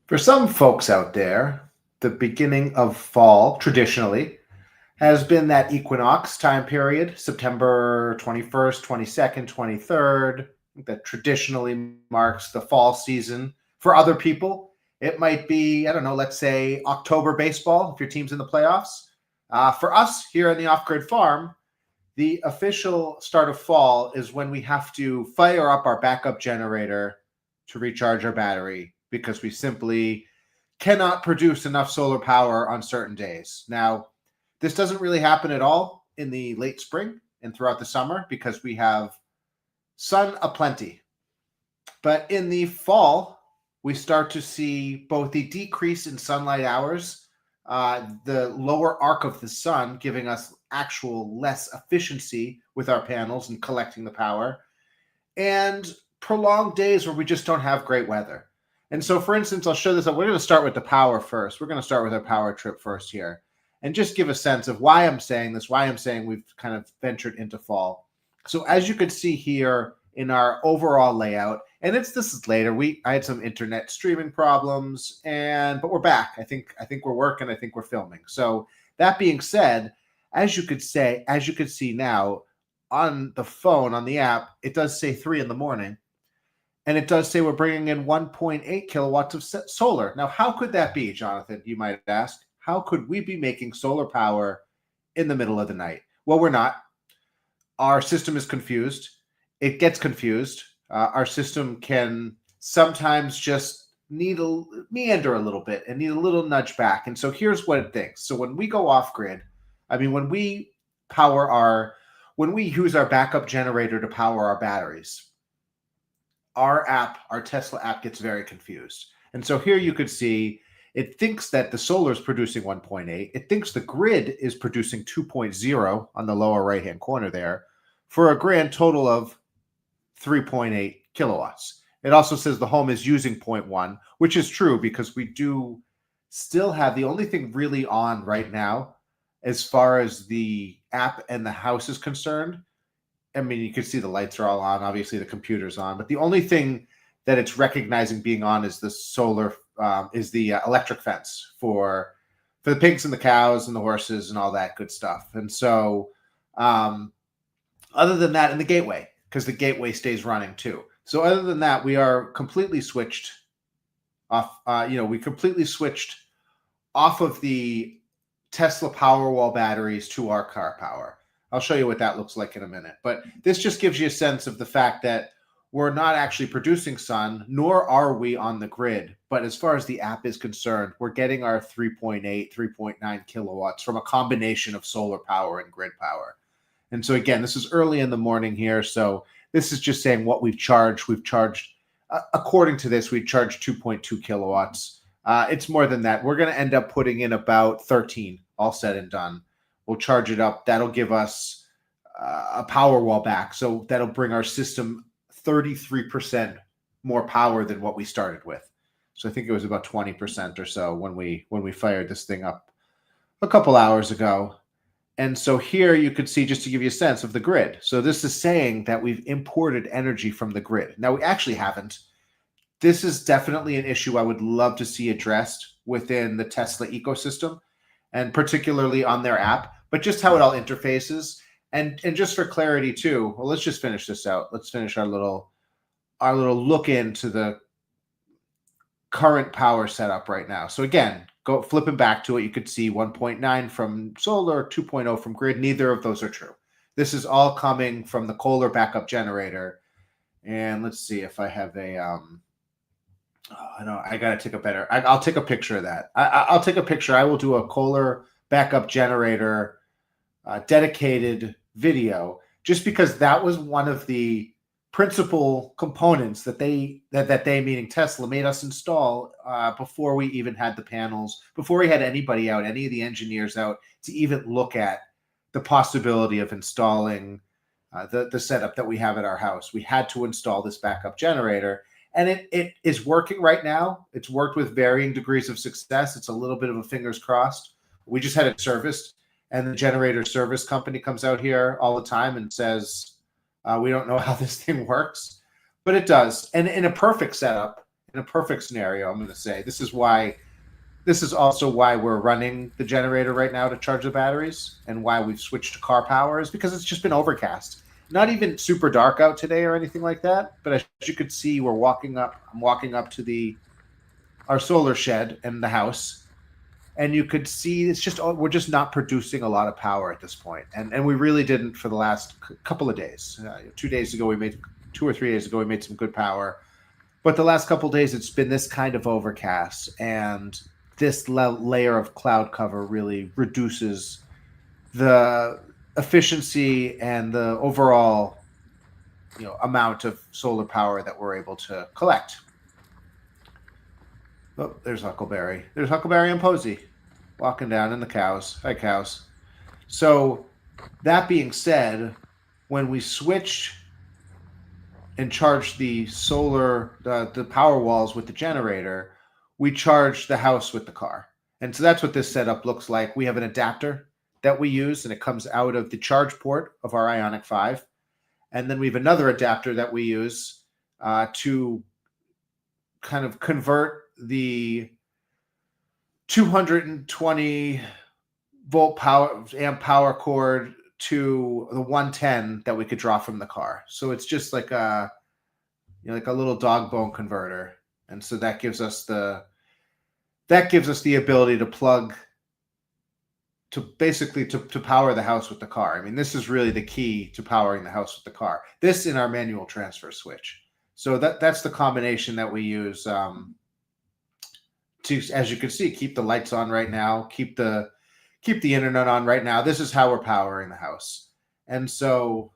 For some folks out there, the beginning of fall traditionally has been that equinox time period, September 21st, 22nd, 23rd, that traditionally marks the fall season. For other people, it might be, I don't know, let's say October baseball if your team's in the playoffs. For us here on the Off Grid Farm, the official start of fall is when we have to fire up our backup generator to recharge our battery because we simply cannot produce enough solar power on certain days. Now, this doesn't really happen at all in the late spring and throughout the summer because we have sun aplenty. But in the fall, we start to see both the decrease in sunlight hours, the lower arc of the sun giving us actual less efficiency with our panels and collecting the power, and prolonged days where we just don't have great weather. And so, for instance, I'll show this. We're going to start with the power first. We're going to start with our power trip first here and just give a sense of why I'm saying this, why I'm saying we've kind of ventured into fall. So as you can see here in our overall layout, and this is later. I had some internet streaming problems, but we're back. I think we're working. I think we're filming. So that being said, as you could see now on the phone, on the app, it does say 3 in the morning. And it does say we're bringing in 1.8 kilowatts of solar. Now, how could that be, Jonathan? You might ask. How could we be making solar power in the middle of the night? Well, we're not. Our system is confused. It gets confused. Our system can sometimes just meander a little bit and need a little nudge back. And so here's what it thinks. So when we go off grid, when we use our backup generator to power our batteries, our Tesla app gets very confused. And so here you could see it thinks that the solar is producing 1.8. It thinks the grid is producing 2.0 on the lower right-hand corner there for a grand total of 3.8 kilowatts. It also says the home is using 0.1, which is true because we do still have the only thing really on right now as far as the app and the house is concerned. You can see the lights are all on. Obviously, the computer's on. But the only thing that it's recognizing being on is the solar, is the electric fence for the pigs and the cows and the horses and all that good stuff. And so other than that, and the gateway, because the gateway stays running too. So other than that, we are completely switched off. We completely switched off of the Tesla Powerwall batteries to our car power. I'll show you what that looks like in a minute. But this just gives you a sense of the fact that we're not actually producing sun, nor are we on the grid. But as far as the app is concerned, we're getting our 3.8, 3.9 kilowatts from a combination of solar power and grid power. And so again, this is early in the morning here. So this is just saying what we've charged. We've charged, according to this, we charged 2.2 kilowatts. It's more than that. We're going to end up putting in about 13, all said and done. We'll charge it up. That'll give us a power wall back. So that'll bring our system 33% more power than what we started with. So I think it was about 20% or so when we fired this thing up a couple hours ago. And so here you could see, just to give you a sense of the grid. So this is saying that we've imported energy from the grid. Now, we actually haven't. This is definitely an issue I would love to see addressed within the Tesla ecosystem, and particularly on their app, but just how it all interfaces. And just for clarity too, well, let's just finish this out. Let's finish our little look into the current power setup right now. So again, go flipping back to it, you could see 1.9 from solar, 2.0 from grid. Neither of those are true. This is all coming from the Kohler backup generator. And let's see if I have a I gotta take a better. I'll take a picture of that. I'll take a picture. I will do a Kohler backup generator dedicated video, just because that was one of the principal components that they meaning Tesla made us install before we even had the panels, before we had anybody out, any of the engineers out to even look at the possibility of installing the setup that we have at our house. We had to install this backup generator. And it is working right now. It's worked with varying degrees of success. It's a little bit of a fingers crossed. We just had it serviced, and the generator service company comes out here all the time and says, we don't know how this thing works, but it does. And in a perfect setup, a perfect scenario, I'm going to say this is also why we're running the generator right now to charge the batteries, and why we've switched to car power is because it's just been overcast. Not even super dark out today or anything like that, but as you could see, I'm walking up to our solar shed in the house, and you could see we're just not producing a lot of power at this point, and we really didn't for the last couple of days. 2 or 3 days ago we made some good power, but the last couple of days it's been this kind of overcast, and this layer of cloud cover really reduces the efficiency and the overall amount of solar power that we're able to collect. Oh, there's Huckleberry. There's Huckleberry and Posey walking down, and the cows. Hi, cows. So that being said, when we switched and charged the the power walls with the generator, we charged the house with the car. And so that's what this setup looks like. We have an adapter that we use, and it comes out of the charge port of our Ioniq 5. And then we have another adapter that we use to kind of convert the 220 volt amp power cord to the 110 that we could draw from the car. So it's just like a little dog bone converter, and so that gives us the ability to plug to basically to power the house with the car. I mean, this is really the key to powering the house with the car. This in our manual transfer switch. So that's the combination that we use to, as you can see, keep the lights on right now, keep the internet on right now. This is how we're powering the house. And so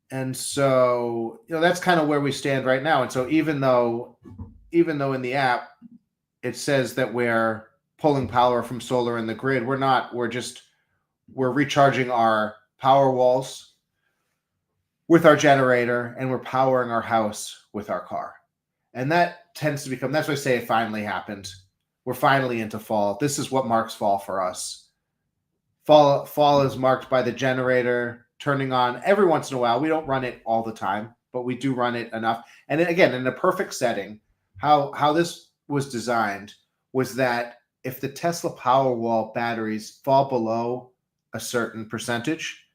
that's kind of where we stand right now. And so even though in the app it says that we're pulling power from solar in the grid, we're not. We're recharging our power walls with our generator, and we're powering our house with our car. And that tends to become, that's why I say it finally happened. We're finally into fall. This is what marks fall for us. Fall is marked by the generator turning on every once in a while. We don't run it all the time, but we do run it enough. And then again, in a perfect setting, how this was designed was that if the Tesla Powerwall batteries fall below a certain percentage,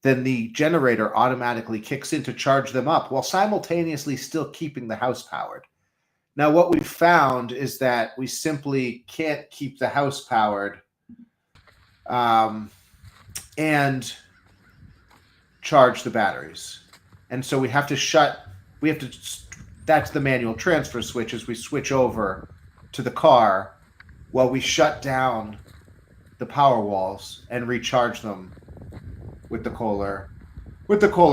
then the generator automatically kicks in to charge them up while simultaneously still keeping the house powered. Now, what we've found is that we simply can't keep the house powered and charge the batteries. And so that's the manual transfer switch, as we switch over to the car while we shut down the power walls and recharge them with the Kohler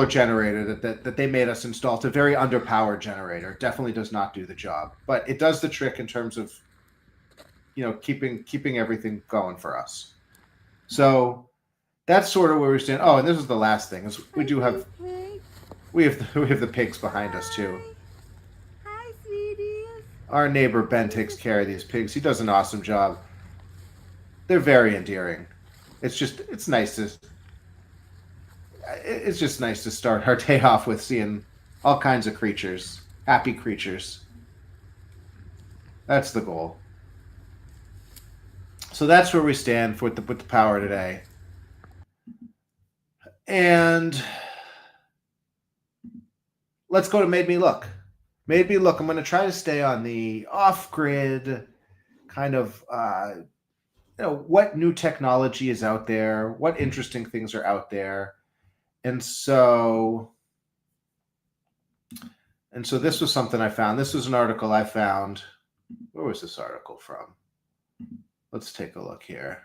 generator that they made us install. It's a very underpowered generator. It definitely does not do the job, but it does the trick in terms of keeping everything going for us. So that's sort of where we stand. Oh, and this is the last thing, is we have the pigs behind us too. Hi, sweeties. Our neighbor Ben takes care of these pigs. He does an awesome job. They're very endearing. It's just nice to start our day off with seeing all kinds of creatures, happy creatures. That's the goal. So that's where we stand with the power today. And let's go to Made Me Look. Made Me Look. I'm going to try to stay on the off-grid kind of, what new technology is out there, what interesting things are out there. And so this was something I found. This was an article I found. Where was this article from? Let's take a look here.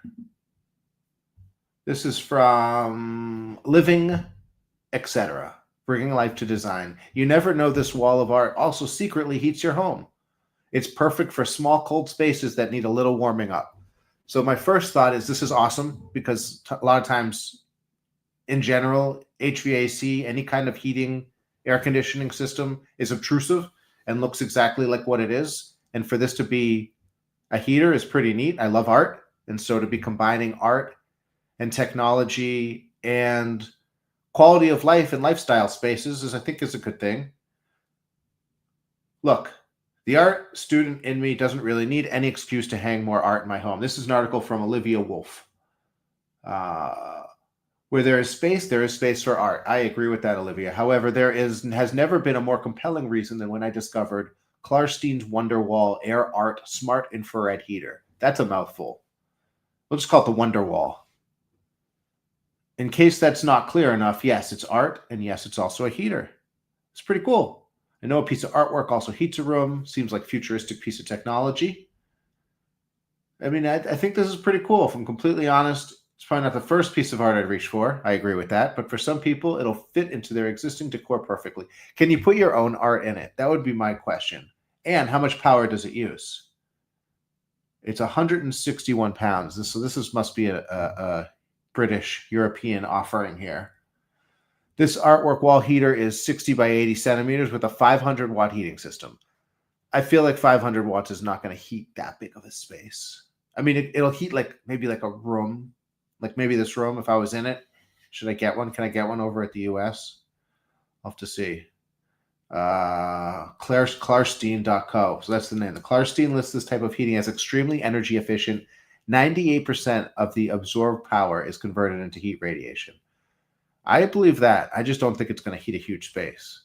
This is from Living, etc. Bringing Life to Design. You never know this wall of art also secretly heats your home. It's perfect for small, cold spaces that need a little warming up. So my first thought is this is awesome, because a lot of times, in general, HVAC, any kind of heating, air conditioning system is obtrusive and looks exactly like what it is. And for this to be a heater is pretty neat. I love art. And so to be combining art and technology and quality of life and lifestyle spaces I think is a good thing. Look, The art student in me doesn't really need any excuse to hang more art in my home. This is an article from Olivia Wolf. Where there is space for art. I agree with that, Olivia. However, has never been a more compelling reason than when I discovered Klarstein's Wonderwall Air Art Smart Infrared Heater. That's a mouthful. We'll just call it the Wonderwall. In case that's not clear enough, yes, it's art, and yes, it's also a heater. It's pretty cool. I know a piece of artwork also heats a room. Seems like a futuristic piece of technology. I mean, I think this is pretty cool. If I'm completely honest, it's probably not the first piece of art I'd reach for. I agree with that. But for some people, it'll fit into their existing decor perfectly. Can you put your own art in it? That would be my question. And how much power does it use? It's 161 pounds. So this must be a British European offering here. This artwork wall heater is 60 by 80 centimeters with a 500 watt heating system. I feel like 500 watts is not going to heat that big of a space. I mean, it'll heat maybe like a room, like maybe this room if I was in it. Should I get one? Can I get one over at the US? I'll have to see. Klarstein.co. So that's the name. The Klarstein lists this type of heating as extremely energy efficient. 98% of the absorbed power is converted into heat radiation. I believe that. I just don't think it's going to heat a huge space.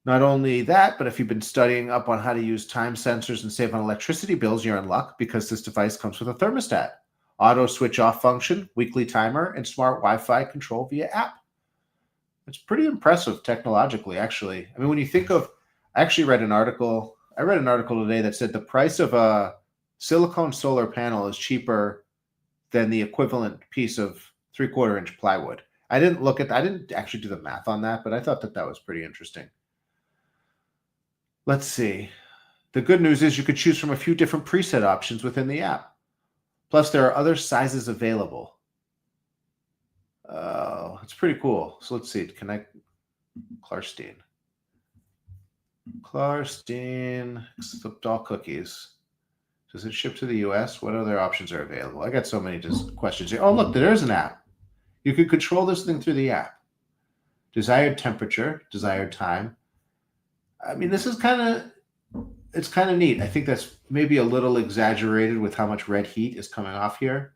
Not only that, but if you've been studying up on how to use time sensors and save on electricity bills, you're in luck because this device comes with a thermostat, auto switch off function, weekly timer, and smart Wi-Fi control via app. It's pretty impressive technologically, actually. I mean, when you think of, I read an article today that said the price of a silicone solar panel is cheaper than the equivalent piece of 3/4 inch plywood. I didn't actually do the math on that, but I thought that was pretty interesting. Let's see. The good news is you could choose from a few different preset options within the app. Plus, there are other sizes available. It's pretty cool. So let's see. Connect Klarstein. Accept all cookies. Does it ship to the US? What other options are available? I got so many questions here. Oh, look, there is an app. You can control this thing through the app. Desired temperature, desired time. I mean, this is it's kind of neat. I think that's maybe a little exaggerated with how much red heat is coming off here.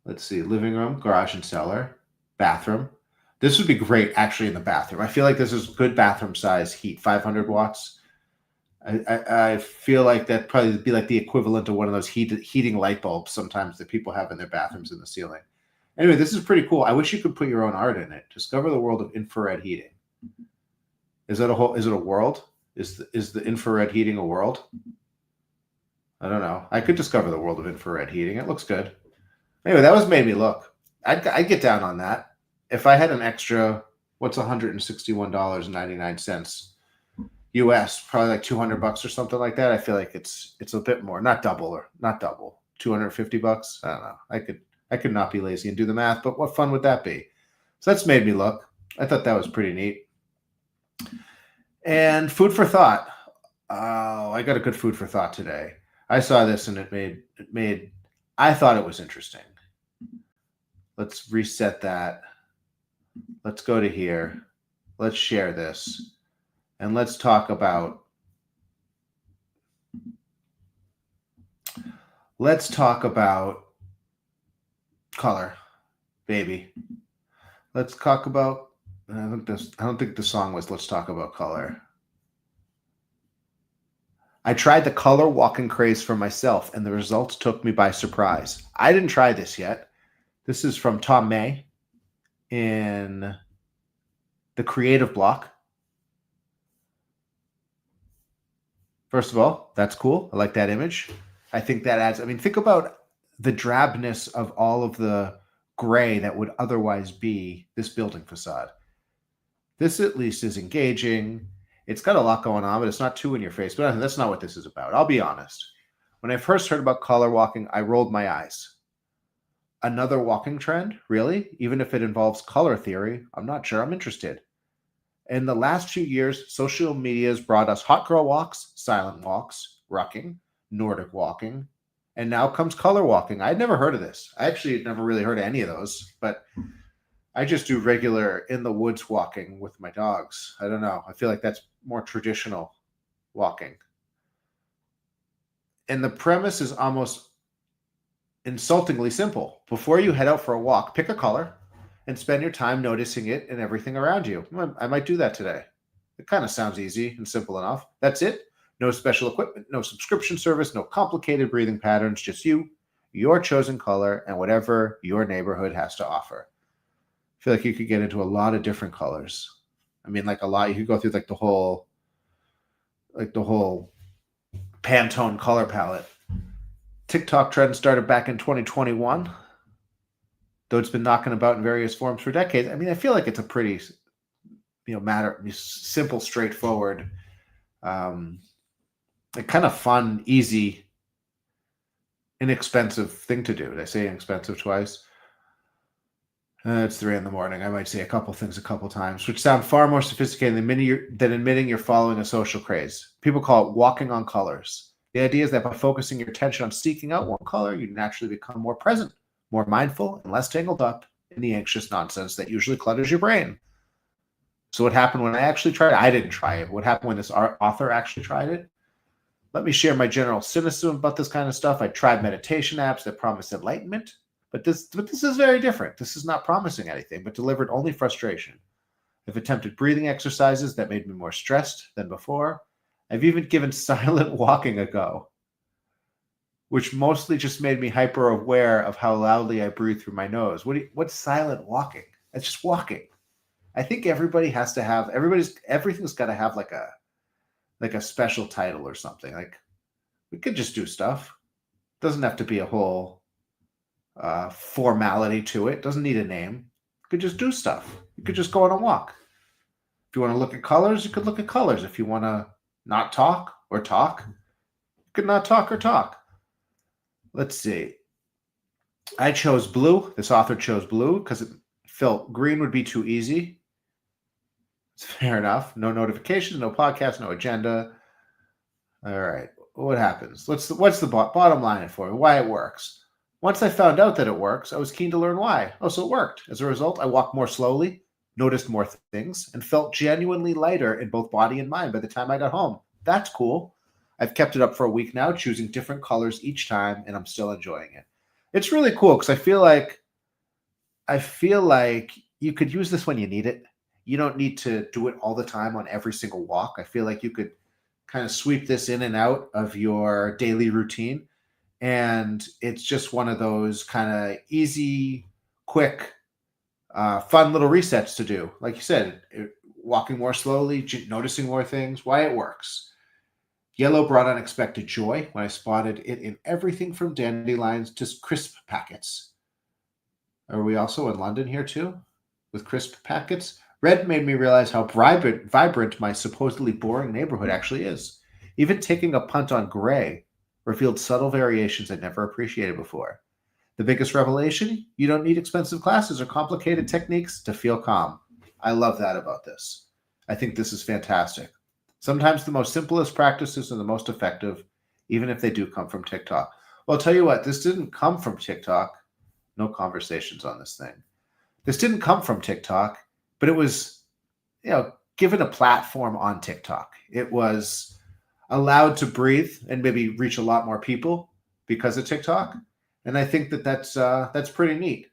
Let's see, living room, garage and cellar, bathroom. This would be great actually in the bathroom. I feel like this is good bathroom size heat, 500 watts. I feel like that'd probably be like the equivalent of one of those heating light bulbs sometimes that people have in their bathrooms in the ceiling. Anyway, this is pretty cool. I wish you could put your own art in it. Discover the world of infrared heating. Is it a world? Is the infrared heating a world? I don't know. I could discover the world of infrared heating. It looks good. Anyway, that was made me look. I'd get down on that. If I had an extra, what's $161.99 US, probably like $200 or something like that. I feel like it's a bit more, not double, $250. I don't know. I could not be lazy and do the math, but what fun would that be? So that's made me look. I thought that was pretty neat. And food for thought. Oh, I got a good food for thought today. I saw this and I thought it was interesting. Let's reset that. Let's go to here. Let's share this. And let's talk about color, baby. Let's talk about I don't think the song was Let's Talk About Color. I tried the color walking craze for myself, and the results took me by surprise. I didn't try this yet. This is from Tom May in the Creative Block. First of all, that's cool. I like that image. I think that adds, think about the drabness of all of the gray that would otherwise be this building facade. This at least is engaging. It's got a lot going on, but it's not too in your face. But that's not what this is about. I'll be honest. When I first heard about color walking, I rolled my eyes. Another walking trend? Really? Even if it involves color theory, I'm not sure I'm interested. In the last few years, social media has brought us hot girl walks, silent walks, rucking, Nordic walking, and now comes color walking. I'd never heard of this. I actually had never really heard of any of those, but I just do regular in the woods walking with my dogs. I don't know. I feel like that's more traditional walking. And the premise is almost insultingly simple. Before you head out for a walk, pick a color and spend your time noticing it and everything around you. I might do that today. It kind of sounds easy and simple enough. That's it. No special equipment, no subscription service, no complicated breathing patterns, just you, your chosen color, and whatever your neighborhood has to offer. I feel like you could get into a lot of different colors. I mean, like a lot. You could go through like the whole Pantone color palette. TikTok trend started back in 2021, though it's been knocking about in various forms for decades. I mean, I feel like it's a pretty, simple, straightforward, kind of fun, easy, inexpensive thing to do. Did I say inexpensive twice? It's 3 a.m. I might say a couple things a couple times, which sound far more sophisticated than admitting you're following a social craze. People call it walking on colors. The idea is that by focusing your attention on seeking out one color, you naturally become more present, more mindful, and less tangled up in the anxious nonsense that usually clutters your brain. So what happened when I actually tried it? I didn't try it. What happened when this author actually tried it? Let me share my general cynicism about this kind of stuff. I tried meditation apps that promise enlightenment, but this is very different. This is not promising anything, but delivered only frustration. I've attempted breathing exercises that made me more stressed than before. I've even given silent walking a go, which mostly just made me hyper aware of how loudly I breathe through my nose. What's silent walking? It's just walking. I think everything's got to have like a special title or something. Like we could just do stuff. Doesn't have to be a whole formality to it. Doesn't need a name. You could just do stuff. You could just go on a walk. If you want to look at colors, you could look at colors. If you want to not talk or talk, you could not talk or talk. Let's see. I chose blue. This author chose blue because it felt green would be too easy. It's fair enough. No notifications, no podcast, no agenda. All right. What happens? What's the bottom line for me? Why it works. Once I found out that it works, I was keen to learn why. Oh, so it worked. As a result, I walked more slowly, noticed more things, and felt genuinely lighter in both body and mind by the time I got home. That's cool. I've kept it up for a week now, choosing different colors each time, and I'm still enjoying it. It's really cool because I feel like you could use this when you need it. You don't need to do it all the time on every single walk. I feel like you could kind of sweep this in and out of your daily routine. And it's just one of those kind of easy, quick, fun little resets to do. Like you said, walking more slowly, noticing more things, why it works. Yellow brought unexpected joy when I spotted it in everything from dandelions to crisp packets. Are we also in London here too? With crisp packets? Red made me realize how vibrant my supposedly boring neighborhood actually is. Even taking a punt on gray revealed subtle variations I'd never appreciated before. The biggest revelation? You don't need expensive classes or complicated techniques to feel calm. I love that about this. I think this is fantastic. Sometimes the most simplest practices are the most effective, even if they do come from TikTok. Well, I'll tell you what, this didn't come from TikTok. No conversations on this thing. This didn't come from TikTok, but it was, given a platform on TikTok. It was allowed to breathe and maybe reach a lot more people because of TikTok. And I think that's pretty neat.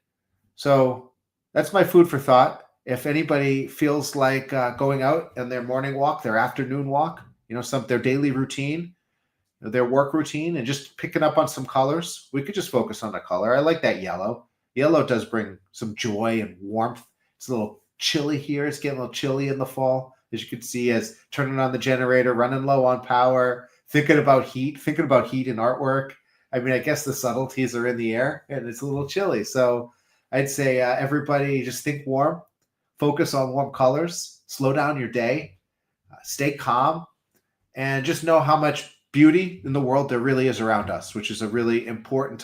So that's my food for thought. If anybody feels like going out on their morning walk, their afternoon walk, their daily routine, their work routine, and just picking up on some colors, we could just focus on the color. I like that yellow. Yellow does bring some joy and warmth. It's a little chilly here. It's getting a little chilly in the fall, as you can see, as turning on the generator, running low on power, thinking about heat in artwork. I mean, I guess the subtleties are in the air and it's a little chilly. So I'd say everybody just think warm, focus on warm colors, slow down your day, stay calm, and just know how much beauty in the world there really is around us, which is a really important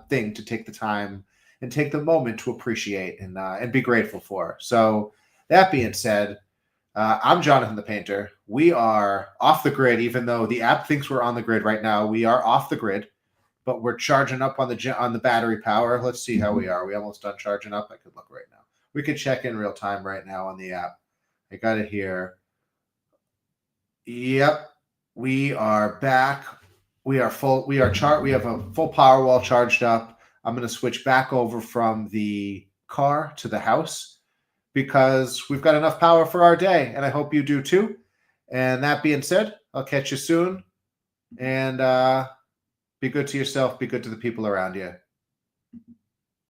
thing to take the time and take the moment to appreciate and be grateful for. So that being said, I'm Jonathan the Painter. We are off the grid, even though the app thinks we're on the grid right now. We are off the grid, but we're charging up on the battery power. Let's see how we are. Are we almost done charging up? I could look right now. We could check in real time right now on the app. I got it here. Yep, we are back. We are full. We have a full power wall charged up. I'm going to switch back over from the car to the house because we've got enough power for our day, and I hope you do too. And that being said, I'll catch you soon. And be good to yourself. Be good to the people around you.